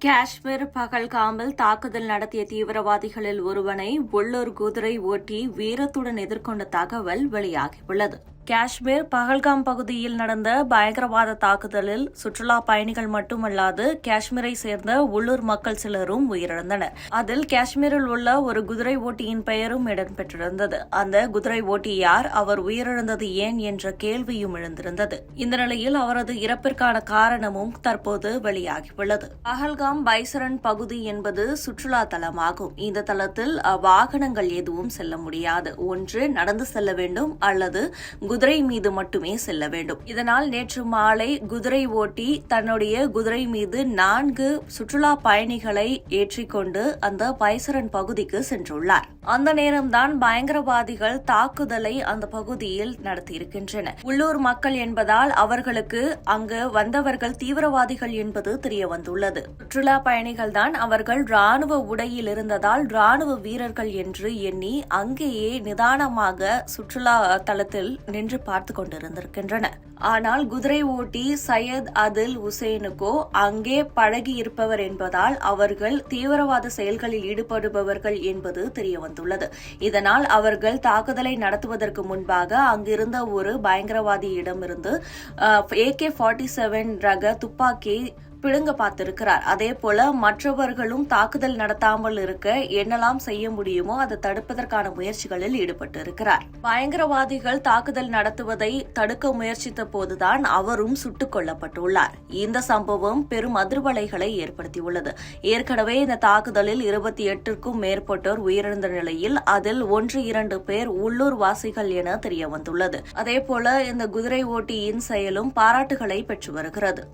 காஷ்மீர் பகல்காமில் தாக்குதல் நடத்திய தீவிரவாதிகளில் ஒருவனை உள்ளூர் குதிரை ஓட்டி வீரத்துடன் எதிர்கொண்ட தகவல் வெளியாகியுள்ளது. காஷ்மீர் பகல்காம் பகுதியில் நடந்த பயங்கரவாத தாக்குதலில் சுற்றுலா பயணிகள் மட்டுமல்லாது காஷ்மீரை சேர்ந்த உள்ளூர் மக்கள் சிலரும் உயிரிழந்தனர். அதில் காஷ்மீரில் உள்ள ஒரு குதிரை ஓட்டியின் பெயரும் இடம்பெற்றிருந்தது. அந்த குதிரை ஓட்டி யார், அவர் உயிரிழந்தது ஏன் என்ற கேள்வியும் எழுந்திருந்தது. இந்த நிலையில் அவரது இறப்பிற்கான காரணமும் தற்போது வெளியாகியுள்ளது. பகல்காம் பைசரன் பகுதி என்பது சுற்றுலா தலமாகும். இந்த தளத்தில் வாகனங்கள் எதுவும் செல்ல முடியாது. ஒன்று நடந்து செல்ல வேண்டும் அல்லது குதிரை மீது மட்டுமே செல்ல வேண்டும். இதனால் நேற்று மாலை குதிரை ஓட்டி தன்னுடைய குதிரை மீது 4 சுற்றுலா பயணிகளை ஏற்றிக்கொண்டு அந்த பைசரன் பகுதிக்கு சென்றுள்ளார். அந்த நேரம்தான் பயங்கரவாதிகள் தாக்குதலை அந்த பகுதியில் நடத்தியிருக்கின்றனர். உள்ளூர் மக்கள் என்பதால் அவர்களுக்கு அங்கு வந்தவர்கள் தீவிரவாதிகள் என்பது தெரியவந்துள்ளது. சுற்றுலா பயணிகள் தான் அவர்கள் ராணுவ உடையில் இருந்ததால் ராணுவ வீரர்கள் என்று எண்ணி அங்கேயே நிதானமாக சுற்றுலா தளத்தில் நின்று பார்த்துக் கொண்டிருந்திருக்கின்றனர். ஆனால் குதிரை ஓட்டி சையத் அதில் உசேனுக்கோ அங்கே பழகி இருப்பவர் என்பதால் அவர்கள் தீவிரவாத செயல்களில் ஈடுபடுபவர்கள் என்பது தெரியவந்துள்ளது. இதனால் அவர்கள் தாக்குதலை நடத்துவதற்கு முன்பாக அங்கிருந்த ஒரு பயங்கரவாதியிடமிருந்து AK-47 ரக துப்பாக்கி பிடுங்க பார்த்திருக்கிறார். அதேபோல மற்றவர்களும் தாக்குதல் நடத்தாமல் இருக்க என்னெல்லாம் செய்ய முடியுமோ அதை தடுப்பதற்கான முயற்சிகளில் ஈடுபட்டு இருக்கிறார். பயங்கரவாதிகள் தாக்குதல் நடத்துவதை தடுக்க முயற்சித்த போதுதான் அவரும் சுட்டுக் கொல்லப்பட்டுள்ளார். இந்த சம்பவம் பெரும் அதிர்வலைகளை ஏற்படுத்தியுள்ளது. ஏற்கனவே இந்த தாக்குதலில் 28க்கும் மேற்பட்டோர் உயிரிழந்த நிலையில் அதில் 1-2 பேர் உள்ளூர் வாசிகள் என தெரியவந்துள்ளது. அதேபோல இந்த குதிரை ஓட்டியின் செயலும் பாராட்டுகளை பெற்று வருகிறது.